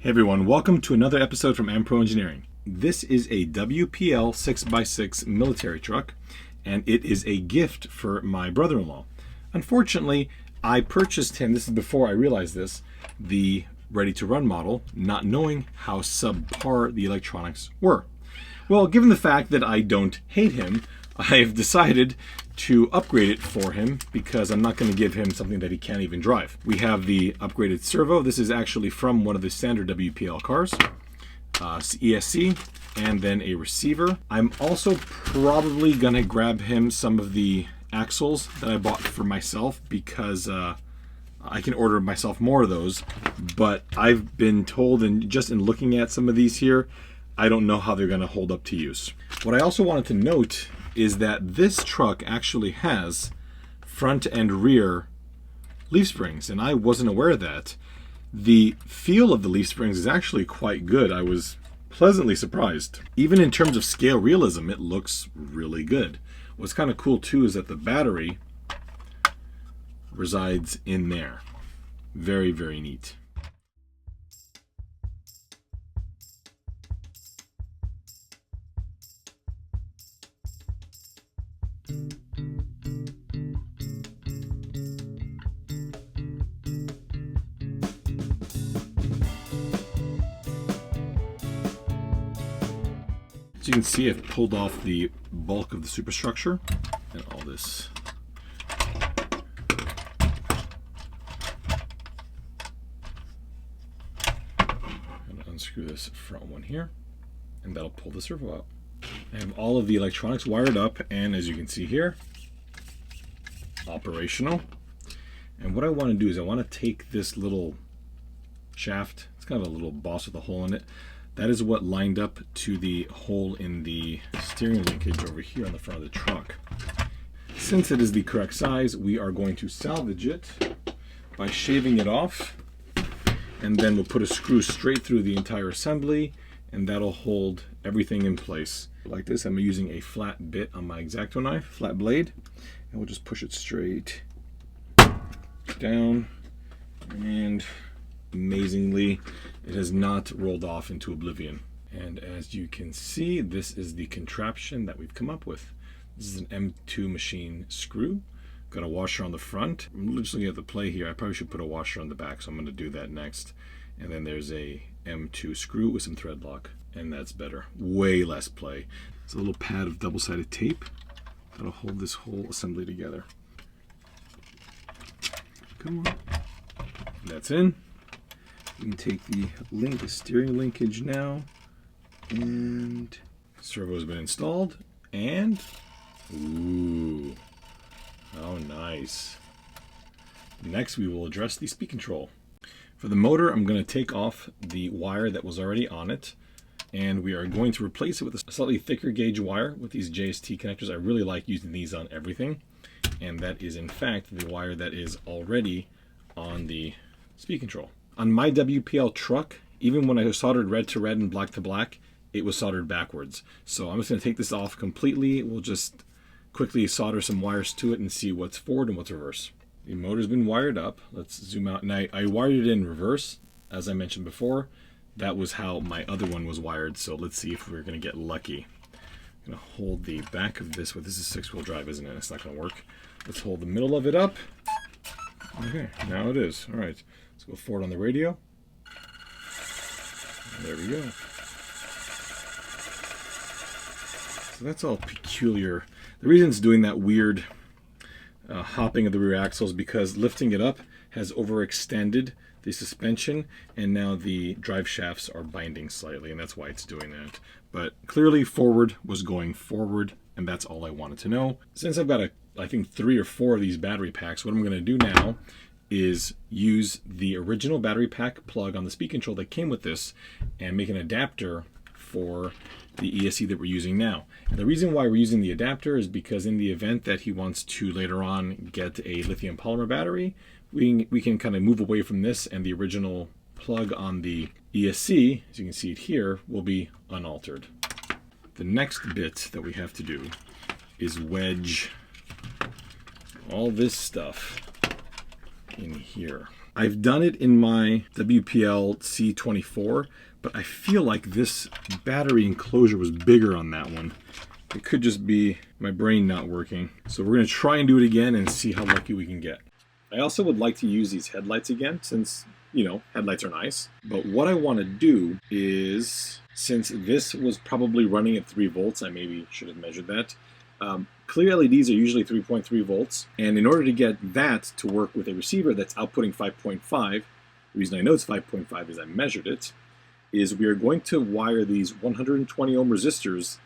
Hey everyone, welcome to another episode from Ampro Engineering. This is a WPL 6x6 military truck, and it is a gift for my brother-in-law. Unfortunately, I purchased him, this is before I realized this, the ready-to-run model, not knowing how subpar the electronics were. Well, given the fact that I don't hate him, I've decided to upgrade it for him because I'm not going to give him something that he can't even drive. We have the upgraded servo. This is actually from one of the standard WPL cars, ESC, and then a receiver. I'm also probably going to grab him some of the axles that I bought for myself because I can order myself more of those, but I've been told, and just in looking at some of these here, I don't know how they're going to hold up to use. What I also wanted to note is that this truck actually has front and rear leaf springs, and I wasn't aware of that. The feel of the leaf springs is actually quite good. I was pleasantly surprised. Even in terms of scale realism, it looks really good. What's kind of cool too is that the battery resides in there. Very, very neat. As you can see, I've pulled off the bulk of the superstructure and all this. I'm going to unscrew this front one here, and that'll pull the servo out. I have all of the electronics wired up, and as you can see here, operational. And what I want to do is I want to take this little shaft, it's kind of a little boss with a hole in it. That is what lined up to the hole in the steering linkage over here on the front of the truck. Since it is the correct size, we are going to salvage it by shaving it off, and then we'll put a screw straight through the entire assembly, and that'll hold everything in place. Like this, I'm using a flat bit on my X-Acto knife, flat blade, and we'll just push it straight down, and amazingly, it has not rolled off into oblivion. And as you can see, this is the contraption that we've come up with. This is an M2 machine screw. Got a washer on the front. I'm just looking at the play here. I probably should put a washer on the back, so I'm going to do that next. And then there's a M2 screw with some thread lock, and that's better. Way less play. It's a little pad of double-sided tape that'll hold this whole assembly together. Come on. That's in. You can take the steering linkage now, and servo has been installed, and ooh, how nice. Next we will address the speed control. For the motor, I'm going to take off the wire that was already on it, and we are going to replace it with a slightly thicker gauge wire with these JST connectors. I really like using these on everything, and that is in fact the wire that is already on the speed control. On my WPL truck, even when I soldered red to red and black to black, it was soldered backwards. So I'm just going to take this off completely. We'll just quickly solder some wires to it and see what's forward and what's reverse. The motor's been wired up. Let's zoom out. And I wired it in reverse, as I mentioned before. That was how my other one was wired. So let's see if we're going to get lucky. I'm going to hold the back of this. This is 6-wheel drive, isn't it? It's not going to work. Let's hold the middle of it up. Okay, now it is. All right. Let's go forward on the radio. There we go. So that's all peculiar. The reason it's doing that weird hopping of the rear axle is because lifting it up has overextended the suspension, and now the drive shafts are binding slightly, and that's why it's doing that. But clearly forward was going forward, and that's all I wanted to know. Since I've got I think 3 or 4 of these battery packs, what I'm going to do now is use the original battery pack plug on the speed control that came with this and make an adapter for the ESC that we're using now. And the reason why we're using the adapter is because in the event that he wants to later on get a lithium polymer battery, we can kind of move away from this, and the original plug on the ESC, as you can see it here, will be unaltered. The next bit that we have to do is wedge all this stuff in here. I've done it in my WPL C24, but I feel like this battery enclosure was bigger on that one. It could just be my brain not working. So we're going to try and do it again and see how lucky we can get. I also would like to use these headlights again since, you know, headlights are nice. But what I want to do is, since this was probably running at 3 volts, I maybe should have measured that. Clear LEDs are usually 3.3 volts. And in order to get that to work with a receiver that's outputting 5.5, the reason I know it's 5.5 is I measured it, is we are going to wire these 120 ohm resistors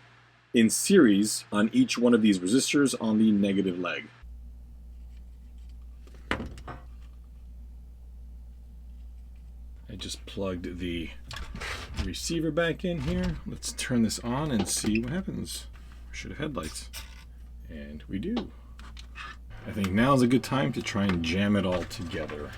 in series on each one of these resistors on the negative leg. I just plugged the receiver back in here. Let's turn this on and see what happens. We should have headlights. And we do. I think now is a good time to try and jam it all together.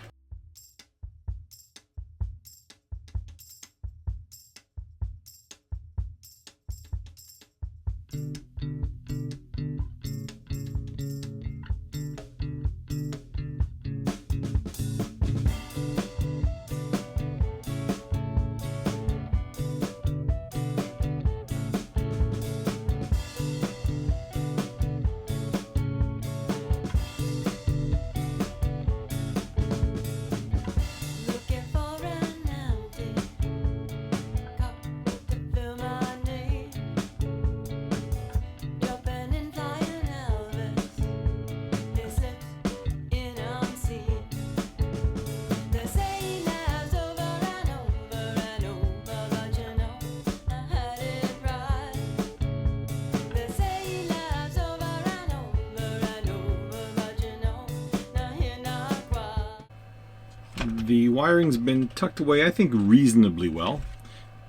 The wiring's been tucked away, I think, reasonably well,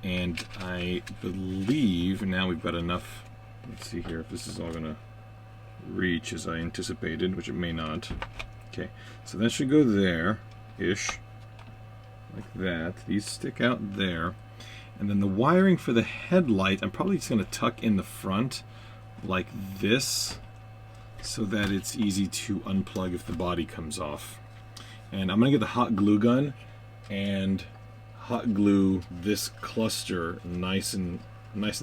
and I believe now we've got enough. Let's see here if this is all gonna reach as I anticipated, which it may not. Okay, so that should go there-ish, like that. These stick out there, and then the wiring for the headlight, I'm probably just gonna tuck in the front like this, so that it's easy to unplug if the body comes off. And I'm going to get the hot glue gun and hot glue this cluster nice and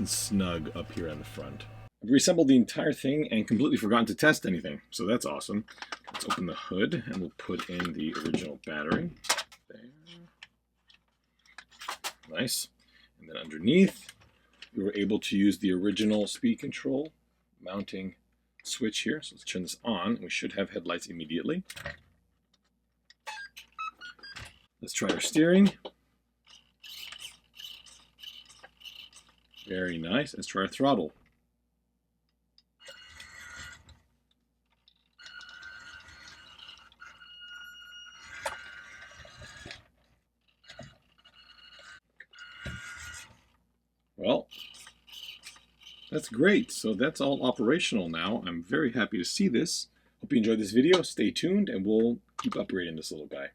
snug up here on the front. I've reassembled the entire thing and completely forgotten to test anything, so that's awesome. Let's open the hood and we'll put in the original battery. There. Nice. And then underneath, we were able to use the original speed control mounting switch here. So let's turn this on. We should have headlights immediately. Let's try our steering. Very nice. Let's try our throttle. Well, that's great. So that's all operational now. I'm very happy to see this. Hope you enjoyed this video. Stay tuned and we'll keep upgrading this little guy.